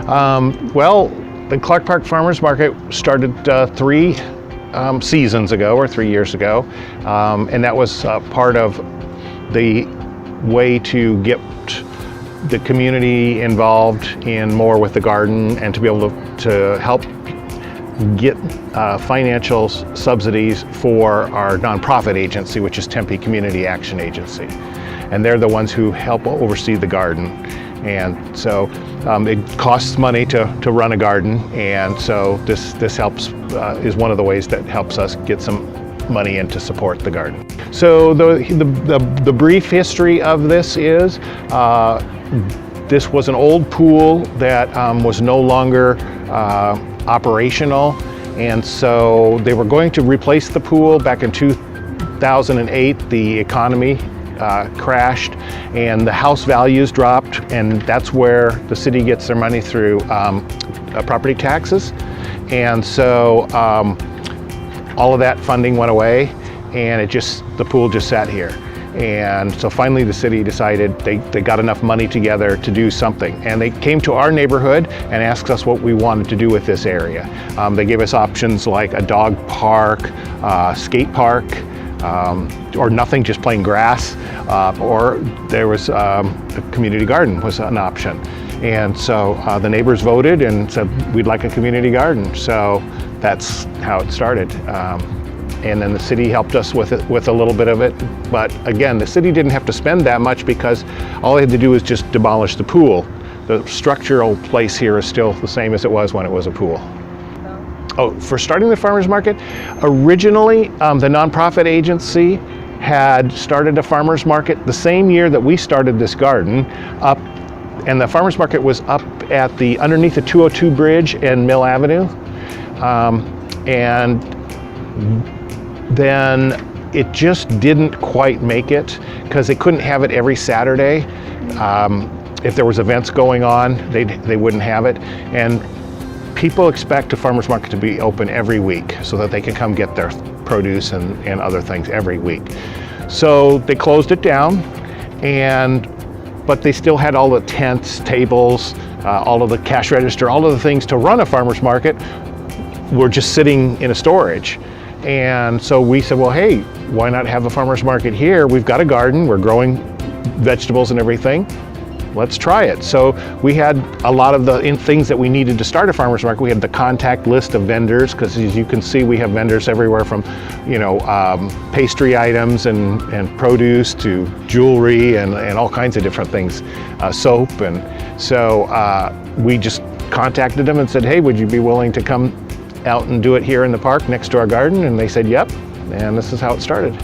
Well, the Clark Park Farmers Market started 3 seasons ago, or 3 years ago, and that was part of the way to get the community involved in more with the garden and to be able to help get financial subsidies for our nonprofit agency, which is Tempe Community Action Agency. And they're the ones who help oversee the garden. And so it costs money to run a garden, and so this helps, is one of the ways that helps us get some money in to support the garden. So the brief history of this is, this was an old pool that was no longer operational, and so they were going to replace the pool. Back in 2008, the economy crashed and the house values dropped, and that's where the city gets their money through property taxes. And so all of that funding went away, and the pool just sat here. And so finally the city decided they got enough money together to do something. And they came to our neighborhood and asked us what we wanted to do with this area. They gave us options like a dog park, skate park, or nothing, just plain grass, or there was a community garden was an option. And so the neighbors voted and said we'd like a community garden. So that's how it started. And then the city helped us with a little bit of it. But again, the city didn't have to spend that much because all they had to do was just demolish the pool. The structural place here is still the same as it was when it was a pool. Oh, for starting the farmers market, originally the nonprofit agency had started a farmers market the same year that we started this garden up, and the farmers market was up at underneath the 202 bridge and Mill Avenue. And then it just didn't quite make it because they couldn't have it every Saturday. If there was events going on, they wouldn't have it. And people expect a farmers market to be open every week so that they can come get their produce and other things every week. So they closed it down, but they still had all the tents, tables, all of the cash register, all of the things to run a farmers market were just sitting in a storage. And so we said, well, hey, why not have a farmer's market here? We've got a garden, we're growing vegetables and everything. Let's try it. So we had a lot of the things that we needed to start a farmer's market. We had the contact list of vendors, because as you can see, we have vendors everywhere from, pastry items and produce to jewelry and all kinds of different things, soap. And so we just contacted them and said, hey, would you be willing to come out and do it here in the park next to our garden? And they said, yep, and this is how it started.